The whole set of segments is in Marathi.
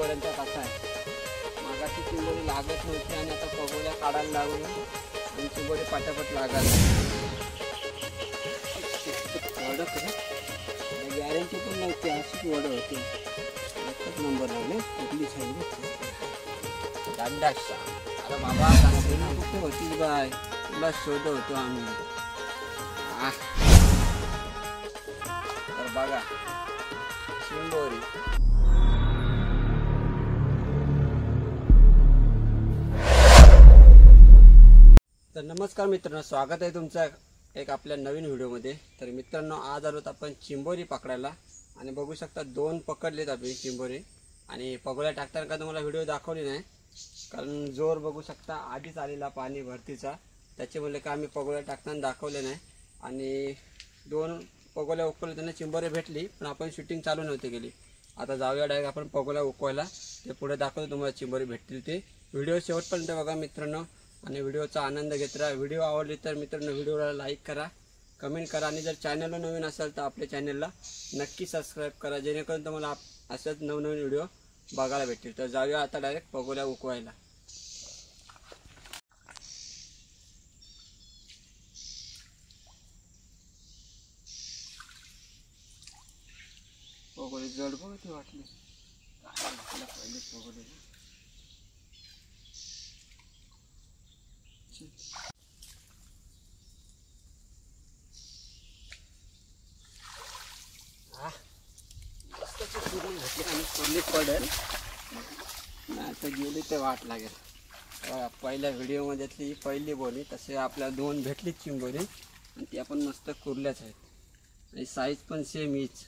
चिंबोऱ्यांचा कसा आहे, मागाची चिंबोरी लागत नव्हती आणि आता पगोल्या काढायला लागून आणि चिंबोरी पटापट लागायला वडक गॅरंटी पण नव्हती, अशीच वड होती. एकच नंबर लागले कुठली साईड दांडाशा. अरे बाबा कुठे होती बाय, तुला शोध होतो आम्ही. तर बघा चिंबोरी. तर नमस्कार मित्रांनो, स्वागत आहे तुमचं एक आपल्या नवीन व्हिडिओमध्ये. तर मित्रांनो, आज आलोत आपण चिंबोरी पकडायला आणि बघू शकता 2 पकडलेत आपण चिंबोरी. आणि पगोल्या टाकताना का तुम्हाला व्हिडिओ दाखवली नाही, कारण जोर बघू शकता आधीच आलेला पाणी भरतीचा, त्याच्यामुळे का आम्ही पगोल्या टाकताना दाखवले नाही. आणि 2 पगोल्या उकळले त्यांना चिंबोरी भेटली, पण आपण शूटिंग चालू नव्हती केली. आता जाऊया डायरेक्ट आपण पगोल्या उकवायला, ते पुढे दाखवतो तुम्हाला चिंबोरी भेटतील ते. व्हिडिओ शेवटपर्यंत बघा मित्रांनो आणि व्हिडिओचा आनंद घेत राहा. व्हिडिओ आवडली तर मित्रांनो व्हिडिओला लाईक करा, कमेंट करा आणि जर चॅनलला नवीन असेल तर आपल्या चॅनलला नक्की सबस्क्राईब करा, जेणेकरून तुम्हाला असेच नवनवीन व्हिडिओ बघायला भेटतील. तर जाऊया आता डायरेक्ट पगोल्या उकवायला. पगोले जड बघते वाटले पहिले पगोले. कुर्ली पडेल नाही आता गेली ते वाट लागेल. पहिल्या व्हिडिओमध्येतली पहिली बोली तसे आपल्याला 2 भेटली चिंबोरी आणि ती आपण मस्त कुर्ल्याच आहेत आणि साईज पण सेम हीच.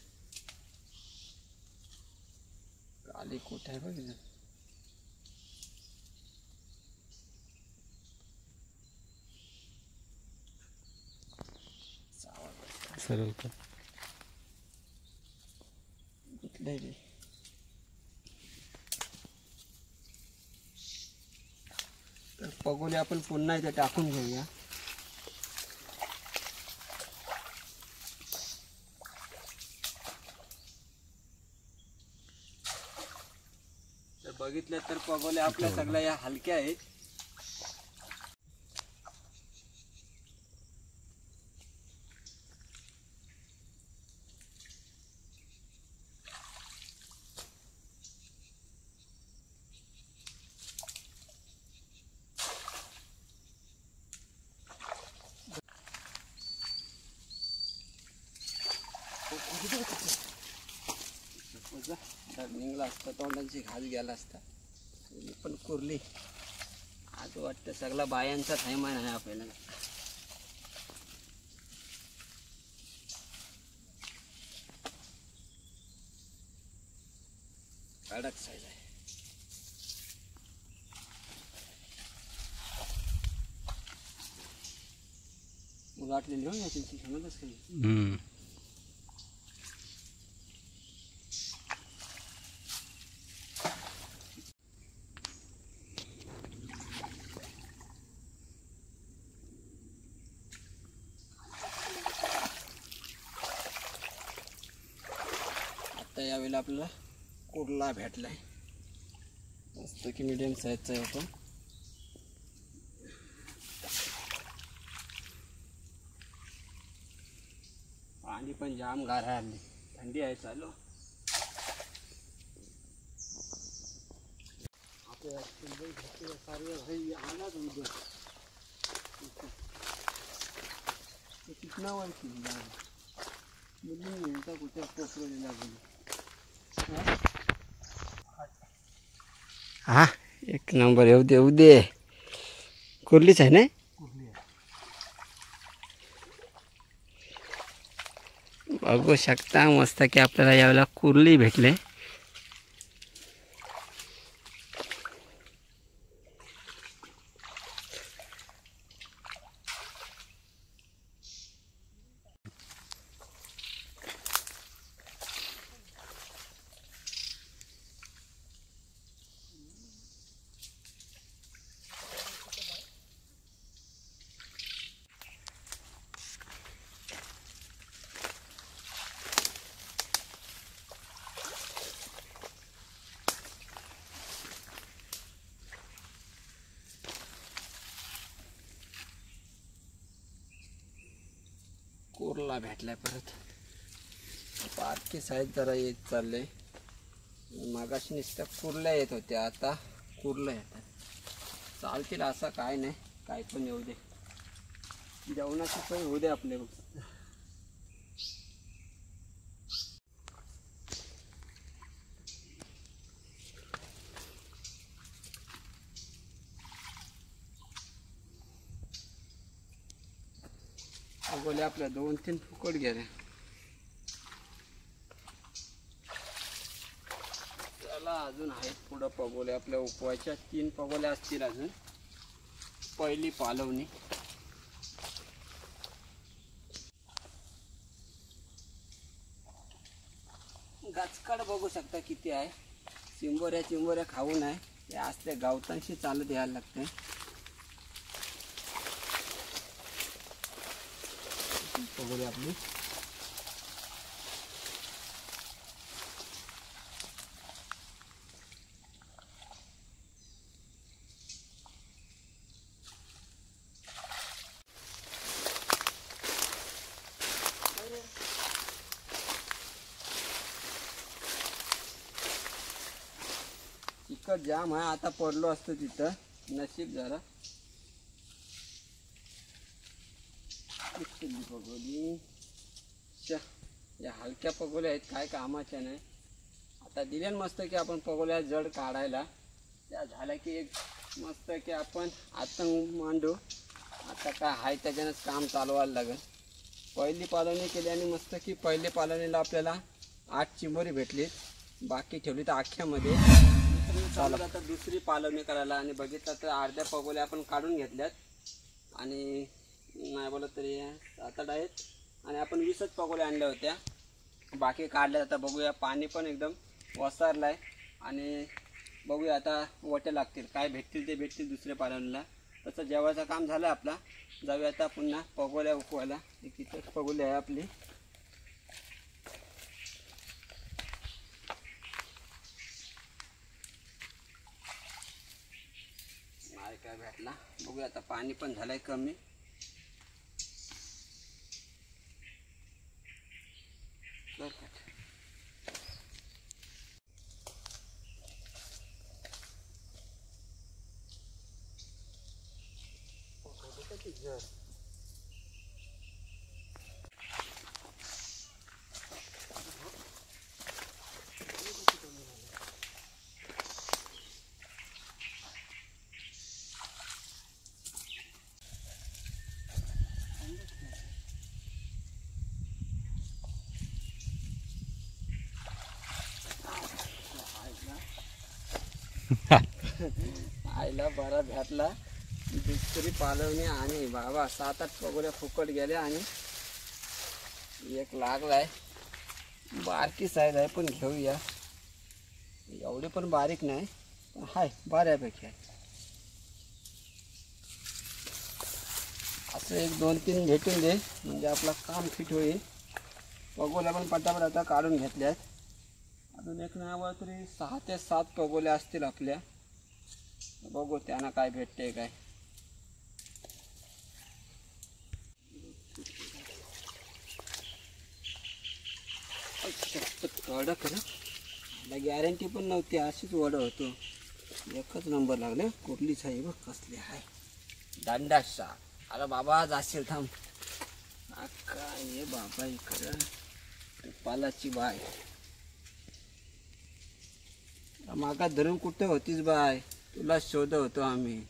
आली कुठे आहे बघितलं सरळ का कुठले. तर पगोले आपण पुन्हा इथे टाकून घेऊया. तर बघितलं तर पगोले आपल्या सगळ्या या हलक्या आहेत. निघला असता तोंडाची घास गेला असता. पण कुर्ली आज वाटतं सगळा बायांचा थैमान आहे आपल्याला. कडक साईज आहे. वाटलेली हो याची समजच काही. आता यावेळेला आपल्याला कुर्ला भेटलाय मस्त की मीडियम साईजचा होतो. पाणी पण जाम गार आहे, हल्ली थंडी आहे चालू. आपल्या कितना वरती मुलींचा कुठे पोचवलेला बोलू. हा एक नंबर येऊ दे, येऊ दे. कुर्लीच आहे ना. बघू शकता मस्त की आपल्याला यावेळेला कुर्ली भेटले. कुर्ला भेटलाय परत. बारकी साईज जरा येत चालले. मागाशी नुसत्या कुर्ल्या येत होत्या, आता कुर्ला येतात. चालतील असं काय नाही, काय पण येऊ दे. जेवणाची सोय होऊ दे आपले. पगोले आपल्या 2-3 फुकट गेले. त्याला अजून आहेत पुढं पगोले. आपल्या उपवायच्या 3 पगोल्या असतील अजून. पहिली पालवणी. गाचकाड बघू शकता किती आहे. चिंबोऱ्या खाऊ नये, ते असल्या गावतांशी चालत यायला लागते. पगोली आपली चिकट जाम आहे. आता पडलो असतो तिथं, नशीब जरा. पगोली या हलक्या पगोल्या आहेत, काय कामाच्या नाही. आता दिल्या मस्त की आपण पगोल्या जड काढायला. त्या झाल्या की एक मस्त की आपण आतंग मांडू. आता काय आहे त्याच्यानंच काम चालवायला लागेल. पहिली पालवणी केली आणि मस्त की पहिली पालवणीला आपल्याला 8 चिंबोरी भेटली. बाकी ठेवली तर अख्ख्यामध्ये. चालू आता दुसरी पालवणी करायला. आणि बघितलं तर अर्ध्या पगोल्या आपण काढून घेतल्यात. आणि नाही बोलत तरी 7-8 आहेत. आणि आपण 20च पगोल्या आणल्या होत्या, बाकी काढल्यात. आता बघूया, पाणी पण एकदम वसारलं आहे. आणि बघूया आता वटे लागतील, काय भेटतील ते भेटतील दुसऱ्या पालवणीला. तसं जेवायचं काम झालं आपला. जाऊया आता पुन्हा पगोल्या उकवायला. तिथंच पगोली आहे आपली. काय भेटला बघूया. आता पाणी पण झालंय कमी. आईला बरा भेटला. दुसरी पालवणी आणि बाबा 7-8 पगोल्या फुकट गेल्या. आणि एक लागलाय, बारकी साईज आहे पण घेऊया. एवढी पण बारीक नाही, पण हाय बऱ्यापैकी आहे. असं 1-2-3 भेटून दे म्हणजे आपलं काम फिट होईल. पगोल्या पण पटापट आता काढून घेतल्यात. अजून एक नावा तरी 6 ते 7 पगोल्या असतील आपल्या. बघू त्यांना काय भेटते काय. कडक ना, गॅरंटी पण नव्हती, अशीच वड होतो. एकच नंबर लागले. कुठलीच आहे बघ, कसली आहे. दांडाशा. अरे बाबा जाशील थांब. काय ये बाबा इकडं पालाची बाय. मागा धरून कुठे होतीस बाय, तुला शोध होतो आम्ही.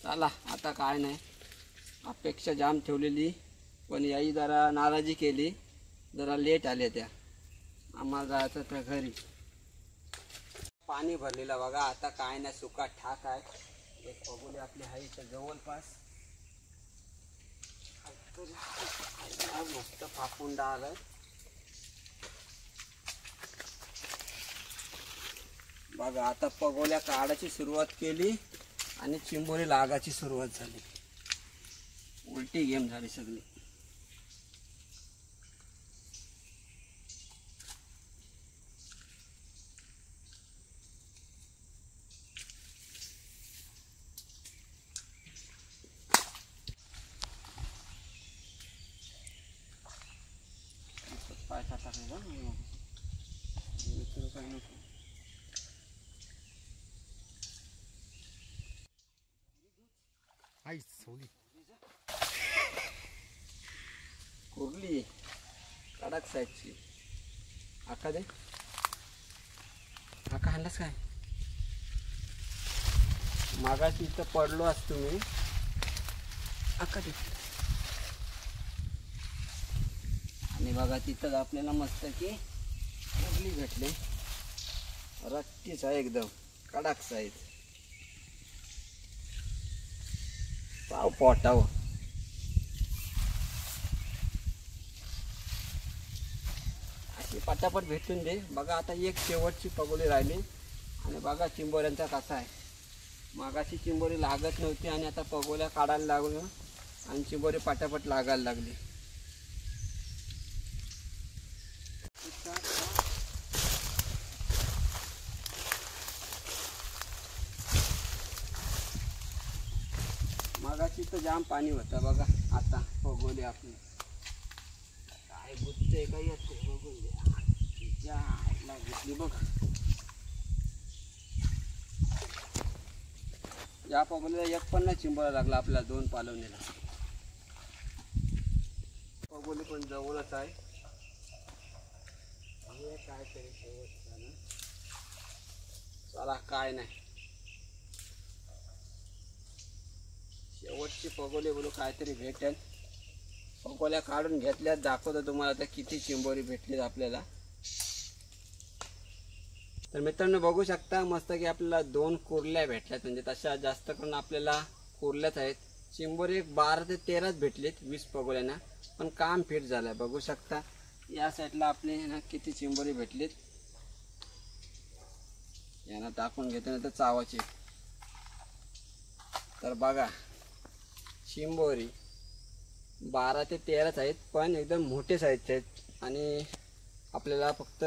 चला आता काय नाही, अपेक्षा जाम ठेवलेली पण याही जरा नाराजी केली. जरा लेट आले त्या. आम्हाला जायचं त्या घरी. पाणी भरलेलं बघा. आता काय नाही, सुका ठाक आहे. एक पगोली आपली आहे इथं जवळपास. मस्त फाकुंडा आलाय बघा. आता पगोल्या काढायची सुरुवात केली आणि चिंबोरी लागायची सुरुवात झाली. उलटी गेम झाली सगळी. कुर्ली कडक साईजची. आका दे. आका हाणलास काय? मागाशी इथं पडलो असतो मी. आका दे. आणि बघा तिथं आपल्याला मस्त की कुर्ली भेटले. रट्टीच आहे एकदम कडक साईज. पाव पोटाव. अशी पटापट भेटून दे. बघा आता एक शेवटची पगोली राहिली. आणि बघा चिंबोऱ्यांचा कसा आहे. मागाशी चिंबोरी लागत नव्हती आणि आता पगोल्या काढायला लागलो आणि चिंबोरी पटापट लागायला लागली. मागाशी तर जाम पाणी होतं बघा. आता पगोली आपली काय गुत्ते काय येते बघून द्या. घेतली बघ. या पगोलीला एक पण नाही चिंबोरा लागला आपल्याला 2 पालवणीला. पगोली पण जवळच आहे. हे काय तरी शेवटचा ना. चला काय नाही. शेवटची पगोली बोलू काहीतरी भेटेल. पगोल्या काढून घेतल्यात दाखवतो तुम्हाला आता किती चिंबोरी भेटलीत आपल्याला. तर मित्रांनो बघू शकता मस्त की आपल्याला 2 कुर्ल्या भेटल्यात. म्हणजे तशा जास्त करून आपल्याला कुर्ल्याच आहेत. चिंबोरी 12 ते 13च भेटलीत 20 पगोल्यांना. पण काम फिट झालं. बघू शकता या साईडला आपले ना किती चिंबोरी भेटलीत. यांना टाकून घेतो ना तर चावाची. तर बघा चिंबोरी 12 ते 13च आहेत. पण एकदम मोठे साईजचे आहेत. आणि आपल्याला फक्त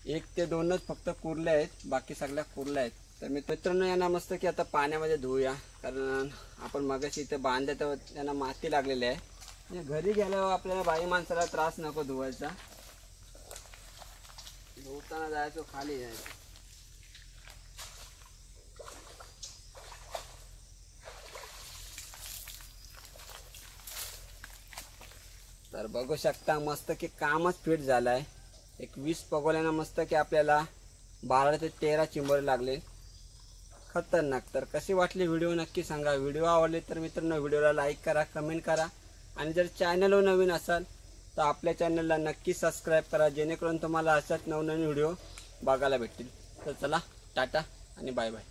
1 ते 2च फक्त कुर्ल्या आहेत. बाकी सगळ्या कुर्ल्या आहेत. तर मित्रांनो यांना मस्त की आता पाण्यामध्ये धुवूया. कारण आपण मगाशी इथे बांधले तर त्यांना माती लागलेली आहे. घरी गेल्यावर आपल्याला बाई माणसाला त्रास नको धुवायचा. धुताना जायचो खाली जायचं. तर बघू शकता मस्त की कामच फिट झालं आहे. एक 20 पगोल्यांना मस्त की आपल्याला 12 ते 13 चिंबोरे लागले. खतरनाक. तर कशी वाटली व्हिडिओ नक्की सांगा. व्हिडिओ आवडले तर मित्रांनो व्हिडिओला लाईक करा, कमेंट करा. आणि जर चॅनलवर नवीन असाल तर आपल्या चॅनलला नक्की सबस्क्राईब करा. जेणेकरून तुम्हाला अशाच नवनवीन व्हिडिओ बघायला भेटतील. तर चला टाटा आणि बाय बाय.